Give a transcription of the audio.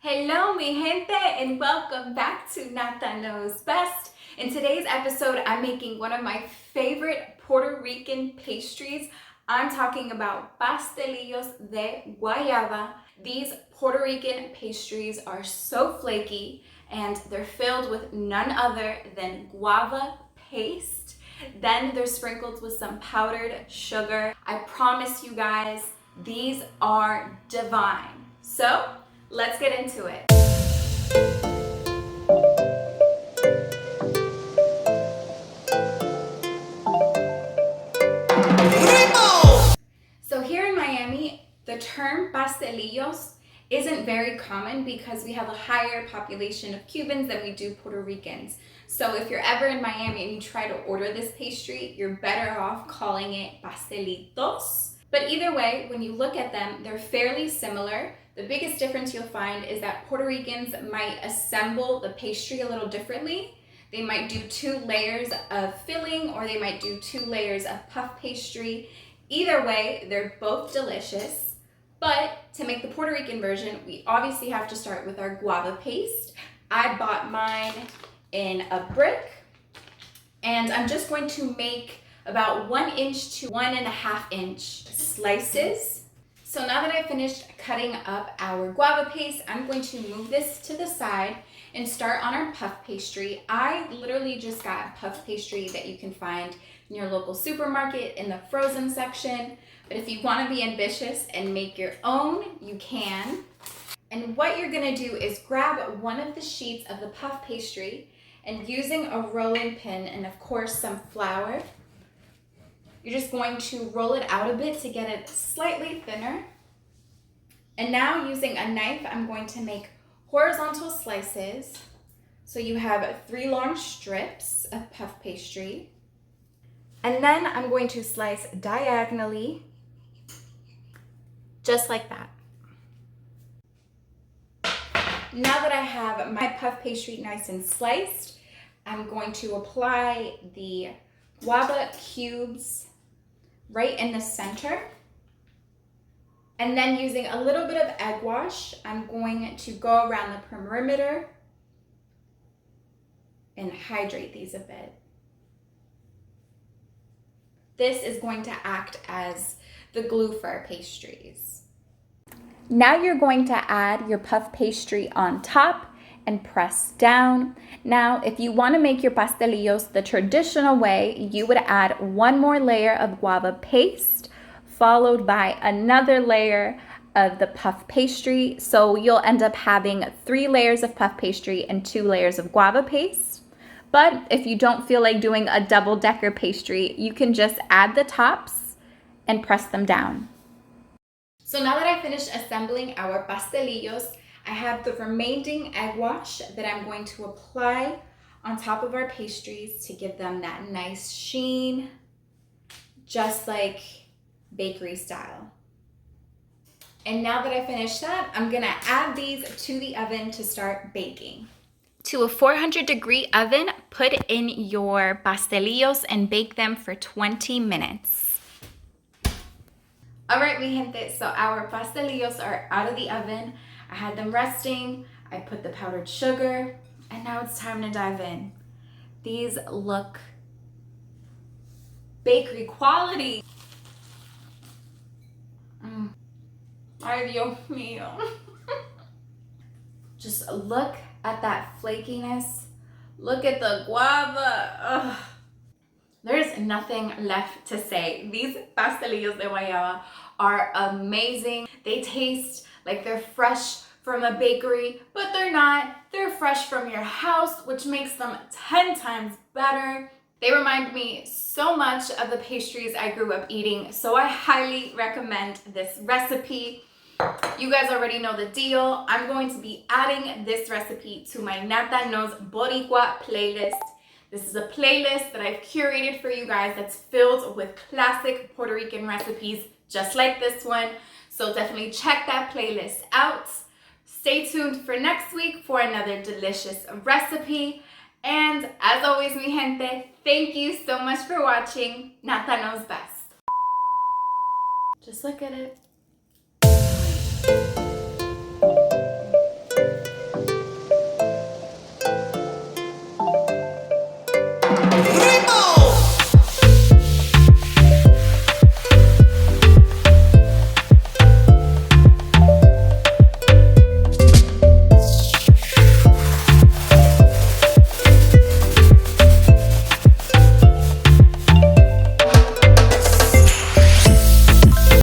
Hello mi gente and welcome back to Nata Knows Best. In today's episode, I'm making one of my favorite Puerto Rican pastries. I'm talking about Pastelillos de Guayaba. These Puerto Rican pastries are so flaky and they're filled with none other than guava paste. Then they're sprinkled with some powdered sugar. I promise you guys, these are divine. So, let's get into it. So here in Miami, the term pastelillos isn't very common because we have a higher population of Cubans than we do Puerto Ricans. So if you're ever in Miami and you try to order this pastry, you're better off calling it pastelitos. But either way, when you look at them, they're fairly similar. The biggest difference you'll find is that Puerto Ricans might assemble the pastry a little differently. They might do 2 layers of filling, or they might do 2 layers of puff pastry. Either way, they're both delicious. But to make the Puerto Rican version, we obviously have to start with our guava paste. I bought mine in a brick, and I'm just going to make about 1 inch to 1.5 inch slices. So now that I've finished cutting up our guava paste, I'm going to move this to the side and start on our puff pastry. I literally just got puff pastry that you can find in your local supermarket in the frozen section. But if you want to be ambitious and make your own, you can. And what you're gonna do is grab one of the sheets of the puff pastry and using a rolling pin and of course some flour, you're just going to roll it out a bit to get it slightly thinner. And now using a knife, I'm going to make horizontal slices. So you have 3 long strips of puff pastry. And then I'm going to slice diagonally, just like that. Now that I have my puff pastry nice and sliced, I'm going to apply the guava cubes right in the center. And then using a little bit of egg wash, I'm going to go around the perimeter and hydrate these a bit. This is going to act as the glue for our pastries. Now you're going to add your puff pastry on top and press down. Now, if you want to make your pastelillos the traditional way, you would add 1 more layer of guava paste, followed by another layer of the puff pastry. So you'll end up having 3 layers of puff pastry and 2 layers of guava paste. But if you don't feel like doing a double-decker pastry, you can just add the tops and press them down. So now that I finished assembling our pastelillos, I have the remaining egg wash that I'm going to apply on top of our pastries to give them that nice sheen, just like bakery style. And now that I finished that, I'm gonna add these to the oven to start baking. To a 400-degree oven, put in your pastelillos and bake them for 20 minutes. All right, mi gente, so our pastelillos are out of the oven. I had them resting, I put the powdered sugar, and now it's time to dive in. These look bakery quality. Ay, Dios mío. Just look at that flakiness. Look at the guava. Ugh. There's nothing left to say. These pastelillos de Guayaba are amazing. They taste like they're fresh from a bakery, but they're not. They're fresh from your house, which makes them 10 times better. They remind me so much of the pastries I grew up eating, so I highly recommend this recipe. You guys already know the deal. I'm going to be adding this recipe to my Nata Knows Boricua playlist. This is a playlist that I've curated for you guys that's filled with classic Puerto Rican recipes just like this one. So definitely check that playlist out. Stay tuned for next week for another delicious recipe. And as always, mi gente, thank you so much for watching Nata Knows Best. Just look at it.